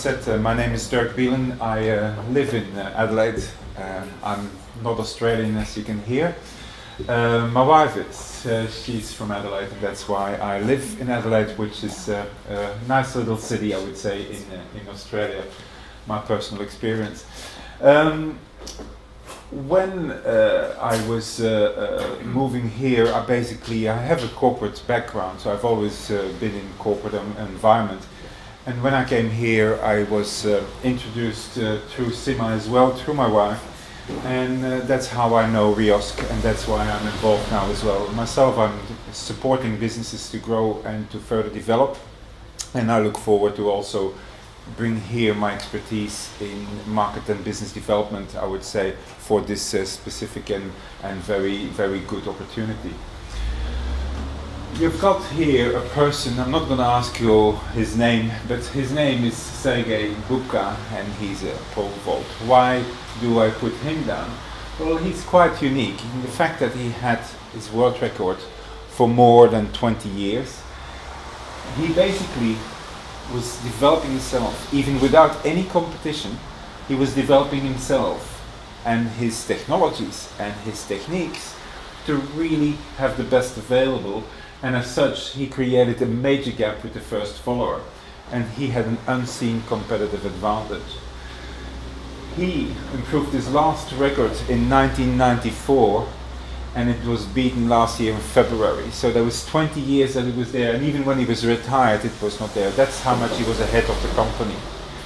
said, my name is Dirk Beelen. I live in Adelaide. I'm not Australian, as you can hear. My wife is, she's from Adelaide, and that's why I live in Adelaide, which is a nice little city, I would say, in Australia, my personal experience. When I was moving here, I have a corporate background, so I've always been in corporate environment. And when I came here, I was introduced through Sima as well, through my wife. And that's how I know Reosk, and that's why I'm involved now as well. Myself, I'm supporting businesses to grow and to further develop. And I look forward to also bring here my expertise in market and business development, I would say, for this specific and very, very good opportunity. You've got here a person, I'm not going to ask you his name, but his name is Sergey Bubka, and he's a pole vault. Why do I put him down? Well, he's quite unique in the fact that he had his world record for more than 20 years. He basically was developing himself, even without any competition. He was developing himself and his technologies and his techniques to really have the best available. And as such, he created a major gap with the first follower, and he had an unseen competitive advantage. He improved his last record in 1994, and it was beaten last year in February. So there was 20 years that it was there, and even when he was retired, it was not there. That's how much he was ahead of the company,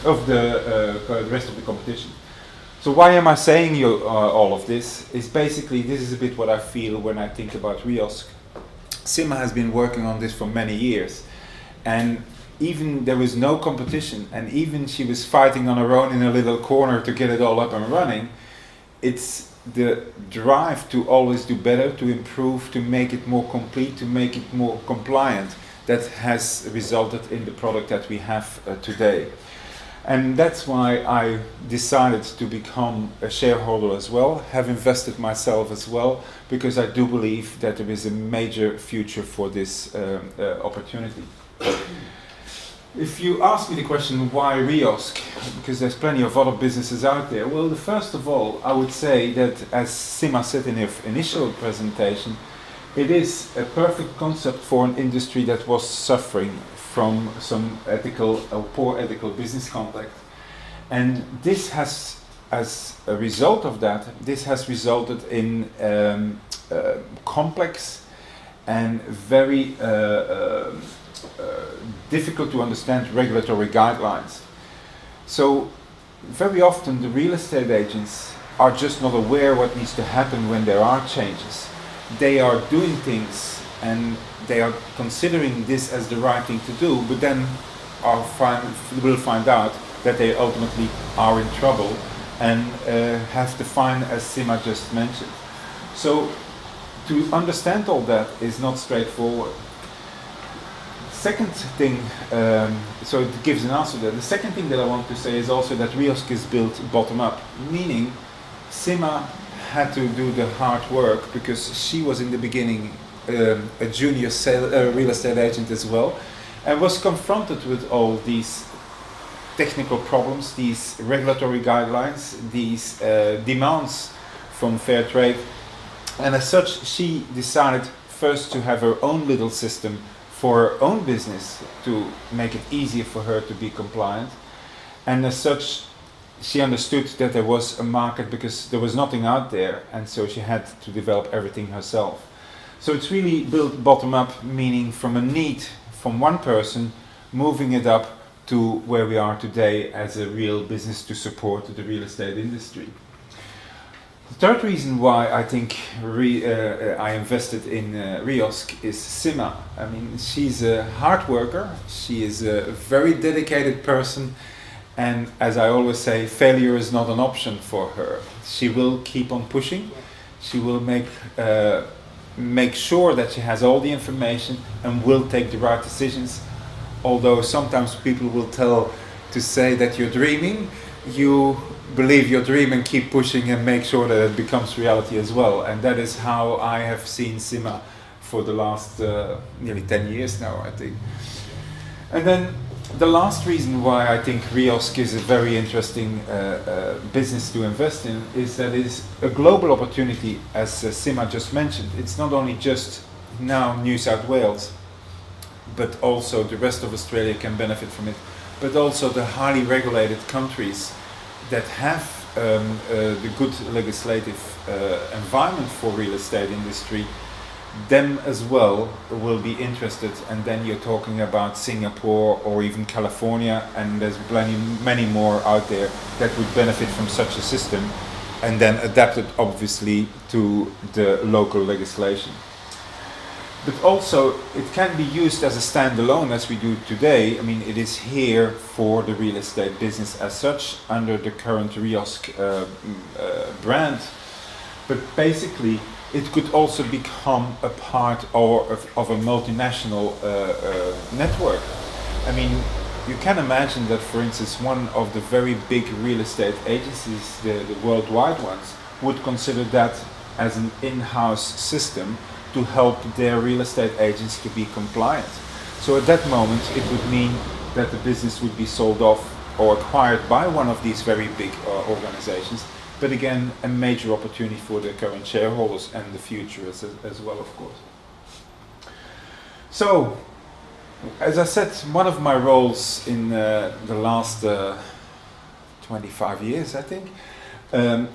of the rest of the competition. So why am I saying you all of this? Is basically, this is a bit what I feel when I think about Reosk. Sima has been working on this for many years, and even there was no competition, and even she was fighting on her own in a little corner to get it all up and running. It's the drive to always do better, to improve, to make it more complete, to make it more compliant, that has resulted in the product that we have today. And that's why I decided to become a shareholder as well, have invested myself as well, because I do believe that there is a major future for this opportunity. If you ask me the question, why Reosk? Because there's plenty of other businesses out there. Well, first of all, I would say that, as Sima said in her initial presentation, it is a perfect concept for an industry that was suffering from some ethical or poor ethical business conduct. And this has, as a result of that, this has resulted in complex and very difficult to understand regulatory guidelines. So very often the real estate agents are just not aware what needs to happen when there are changes. They are doing things and they are considering this as the right thing to do, but then will find out that they ultimately are in trouble and have to fine, as Sima just mentioned. So to understand all that is not straightforward. Second thing, so it gives an answer there. The second thing that I want to say is also that Reosk is built bottom up, meaning Sima had to do the hard work because she was in the beginning a junior real estate agent as well, and was confronted with all these technical problems, these regulatory guidelines, these demands from fair trade. And as such, she decided first to have her own little system for her own business to make it easier for her to be compliant. And as such, she understood that there was a market because there was nothing out there, and so she had to develop everything herself. So it's really built bottom up, meaning from a need from one person, moving it up to where we are today as a real business to support the real estate industry. The third reason why I think I invested in Reosk is Sima. I mean, she's a hard worker, she is a very dedicated person, and as I always say, failure is not an option for her. She will keep on pushing, she will make sure that she has all the information and will take the right decisions. Although sometimes people will tell to say that you're dreaming, you believe your dream and keep pushing and make sure that it becomes reality as well. And that is how I have seen Sima for the last nearly 10 years now, I think. And then The last reason why I think Reosk is a very interesting business to invest in is that it is a global opportunity, as Sima just mentioned. It's not only just now New South Wales, but also the rest of Australia can benefit from it, but also the highly regulated countries that have the good legislative environment for real estate industry, them as well will be interested. And then you're talking about Singapore or even California, and there's many more out there that would benefit from such a system, and then adapt it obviously to the local legislation. But also it can be used as a standalone as we do today. I mean, it is here for the real estate business as such under the current Reosk brand. But basically it could also become a part of a multinational network. I mean, you can imagine that, for instance, one of the very big real estate agencies, the worldwide ones, would consider that as an in-house system to help their real estate agents to be compliant. So at that moment it would mean that the business would be sold off or acquired by one of these very big organizations. But again, a major opportunity for the current shareholders and the future as well, of course. So, as I said, one of my roles in the last 25 years, I think,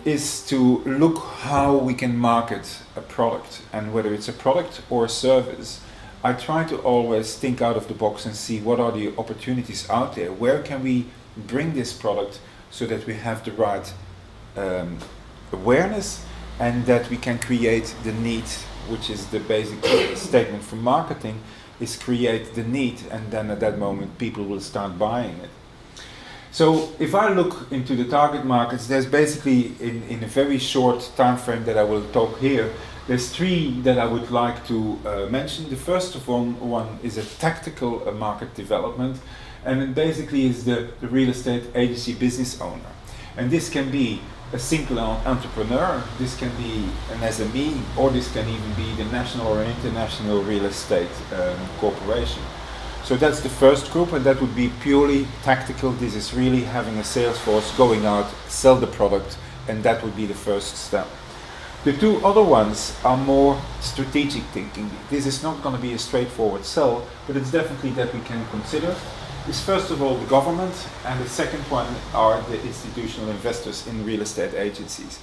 is to look how we can market a product, and whether it's a product or a service. I try to always think out of the box and see what are the opportunities out there. Where can we bring this product so that we have the right awareness, and that we can create the need, which is the basic statement for marketing, is create the need, and then at that moment people will start buying it. So if I look into the target markets, there's basically in a very short time frame that I will talk here, there's three that I would like to mention. The first of one is a tactical market development, and it basically is the real estate agency business owner. And this can be a single entrepreneur, this can be an SME, or this can even be the national or international real estate corporation. So that's the first group, and that would be purely tactical. This is really having a sales force going out, sell the product, and that would be the first step. The two other ones are more strategic thinking. This is not going to be a straightforward sell, but it's definitely that we can consider. Is first of all the government, and the second one are the institutional investors in real estate agencies,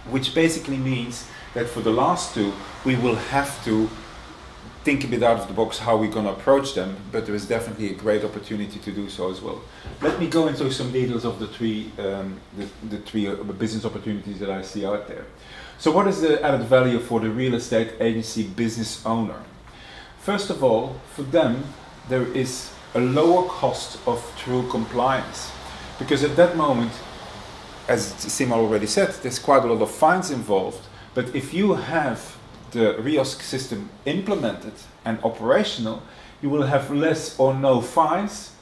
which basically means that for the last two we will have to think a bit out of the box how we're going to approach them, but there is definitely a great opportunity to do so as well. Let me go into some details of the three business opportunities that I see out there. So what is the added value for the real estate agency business owner? First of all, for them there is a lower cost of true compliance, because at that moment, as Sima already said, there's quite a lot of fines involved. But if you have the Reosk system implemented and operational, you will have less or no fines.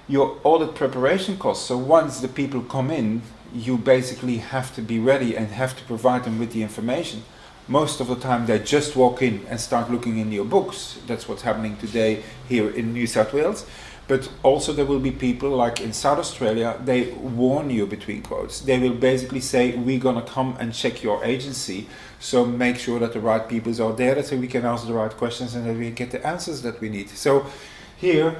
Your audit preparation costs, so once the people come in, you basically have to be ready and have to provide them with the information. Most of the time they just walk in and start looking in your books. That's what's happening today here in New South Wales. But also there will be people like in South Australia, they warn you between quotes. They will basically say, we're going to come and check your agency, so make sure that the right people are there, so we can ask the right questions and that we get the answers that we need. So here,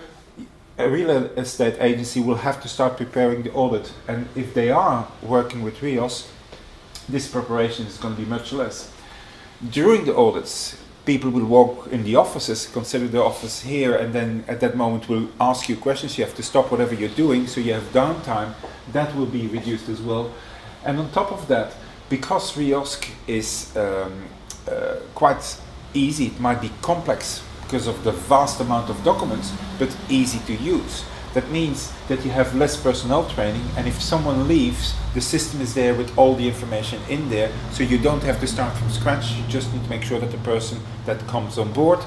a real estate agency will have to start preparing the audit. And if they are working with Reosk, this preparation is going to be much less. During the audits, people will walk in the offices, consider the office here, and then at that moment will ask you questions. You have to stop whatever you're doing, so you have downtime. That will be reduced as well. And on top of that, because Reosk is quite easy, it might be complex because of the vast amount of documents, but easy to use. That means that you have less personnel training, and if someone leaves, the system is there with all the information in there, so you don't have to start from scratch. You just need to make sure that the person that comes on board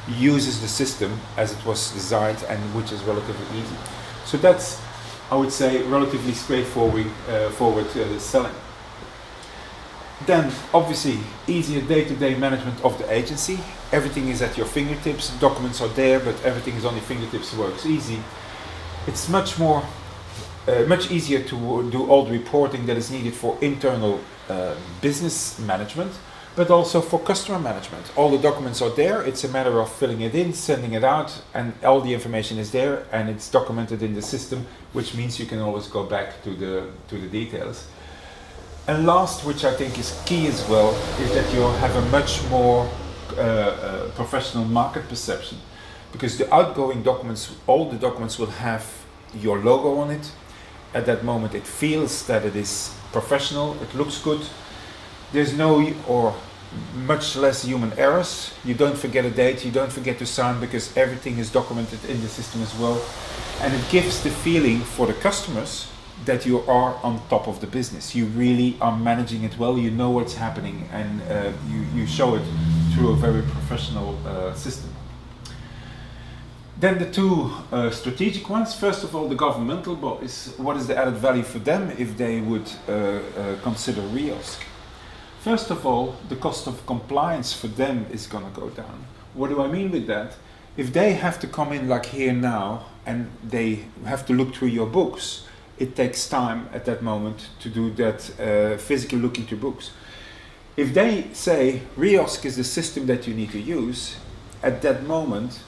uses the system as it was designed, and which is relatively easy. So that's, I would say, relatively straightforward forward selling. Then, obviously, easier day-to-day management of the agency. Everything is at your fingertips. Documents are there, but everything is on your fingertips. Works easy. It's much easier to do all the reporting that is needed for internal business management, but also for customer management. All the documents are there. It's a matter of filling it in, sending it out, and all the information is there, and it's documented in the system, which means you can always go back to the details. And last, which I think is key as well, is that you have a much more professional market perception, because the outgoing documents, all the documents will have your logo on it. At that moment it feels that it is professional, it looks good. There's no or much less human errors. You don't forget a date, you don't forget to sign, because everything is documented in the system as well. And it gives the feeling for the customers that you are on top of the business. You really are managing it well, you know what's happening, and you show it through a very professional system. Then the two strategic ones. First of all, the governmental bodies. What is the added value for them if they would consider Reosk? First of all, the cost of compliance for them is going to go down. What do I mean with that? If they have to come in like here now and they have to look through your books, it takes time at that moment to do that physical look into books. If they say Reosk is the system that you need to use, at that moment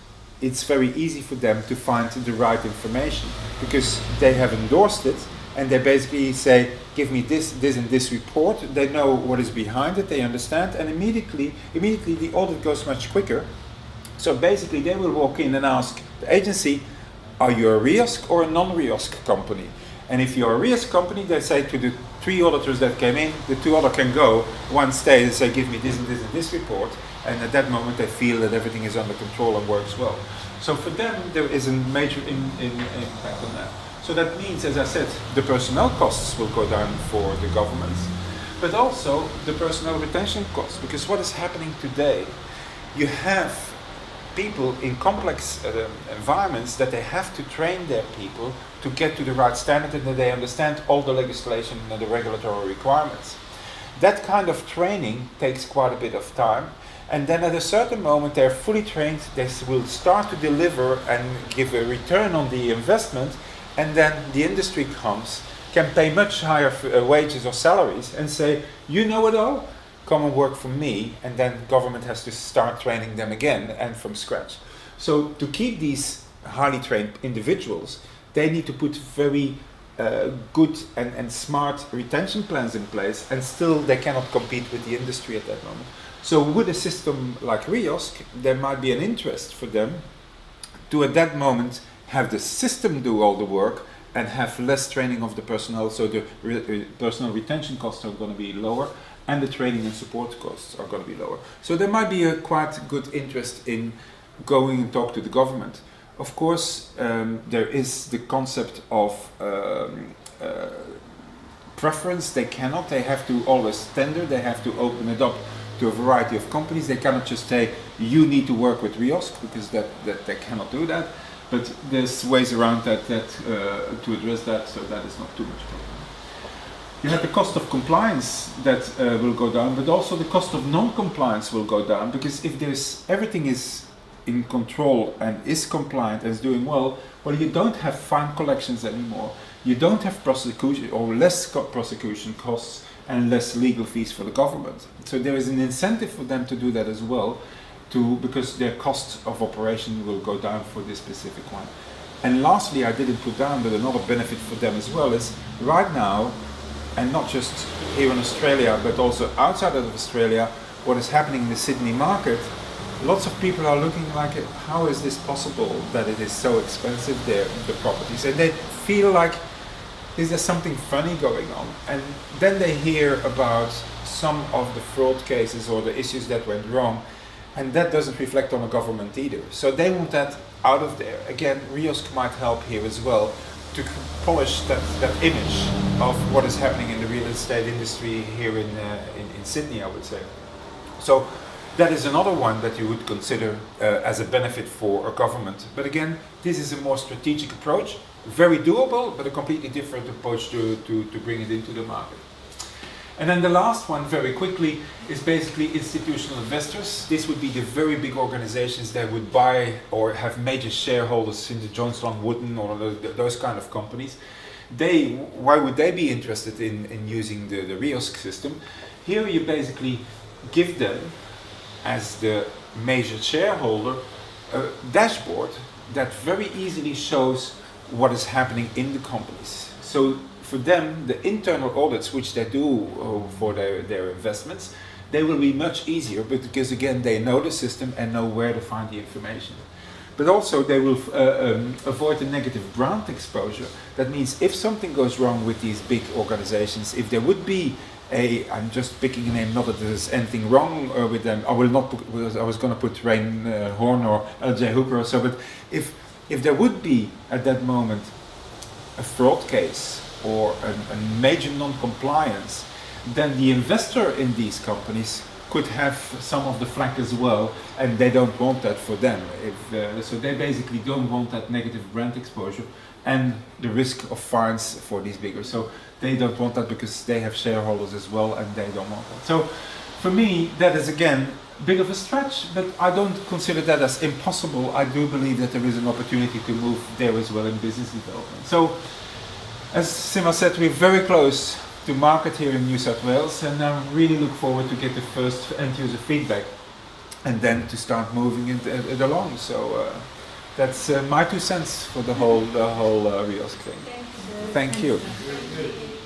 it's very easy for them to find the right information, because they have endorsed it and they basically say, give me this and this report. They know what is behind it, they understand, and immediately the audit goes much quicker. So basically they will walk in and ask the agency, are you a Reosk or a non-Reosk company? And if you're a Reosk company, they say to the 3 auditors that came in, the 2 other can go, 1 stays and say, give me this and this and this report. And at that moment they feel that everything is under control and works well. So for them there is a major impact on that. So that means, as I said, the personnel costs will go down for the governments, but also the personnel retention costs, because what is happening today, you have people in complex environments that they have to train their people to get to the right standard and that they understand all the legislation and the regulatory requirements. That kind of training takes quite a bit of time, and then at a certain moment they're fully trained, they will start to deliver and give a return on the investment, and then the industry can pay much higher wages or salaries and say, you know it all, come and work for me, and then government has to start training them again and from scratch. So to keep these highly trained individuals, they need to put very good and smart retention plans in place, and still they cannot compete with the industry at that moment. So with a system like Reosk, there might be an interest for them to at that moment have the system do all the work and have less training of the personnel, so the personnel retention costs are going to be lower, and the training and support costs are going to be lower. So there might be a quite good interest in going and talk to the government. Of course, there is the concept of preference. They have to always tender, they have to open it up to a variety of companies. They cannot just say, you need to work with Reosk, because that they cannot do that. But there's ways around that to address that, so that is not too much problem. You have the cost of compliance that will go down, but also the cost of non-compliance will go down, because if everything is in control and is compliant and is doing well, you don't have fine collections anymore. You don't have prosecution or less prosecution costs and less legal fees for the government. So there is an incentive for them to do that as well, because their costs of operation will go down for this specific one. And lastly, I didn't put down, but another benefit for them as well is right now, and not just here in Australia, but also outside of Australia, what is happening in the Sydney market, lots of people are looking like, how is this possible that it is so expensive there, the properties? And they feel like, is there something funny going on? And then they hear about some of the fraud cases or the issues that went wrong, and that doesn't reflect on the government either. So they want that out of there. Again, Reosk might help here as well to polish that image of what is happening in the real estate industry here in Sydney, I would say. So that is another one that you would consider as a benefit for a government. But again, this is a more strategic approach, very doable, but a completely different approach to bring it into the market. And then the last one, very quickly, is basically institutional investors. This would be the very big organizations that would buy or have major shareholders in the Jones Lang Wooden or those kind of companies. Why would they be interested in using the Reosk system? Here you basically give them, as the major shareholder, a dashboard that very easily shows what is happening in the companies. So for them, the internal audits which they do for their investments, they will be much easier because again they know the system and know where to find the information. But also they will avoid the negative brand exposure. That means if something goes wrong with these big organizations, if there would be I'm just picking a name, not that there's anything wrong with them. I will not put, I was going to put Rain Horn or LJ Hooper or so, but if there would be at that moment a fraud case or a major non-compliance, then the investor in these companies could have some of the flack as well, and they don't want that for them. So they basically don't want that negative brand exposure and the risk of fines for these bigger. So they don't want that because they have shareholders as well and they don't want that. So for me, that is again a bit of a stretch, but I don't consider that as impossible. I do believe that there is an opportunity to move there as well in business development. So as Sima said, we're very close to market here in New South Wales, and I really look forward to get the first end user feedback and then to start moving it along. So that's my 2 cents for the whole Reosk thing. Thank you. Thank you.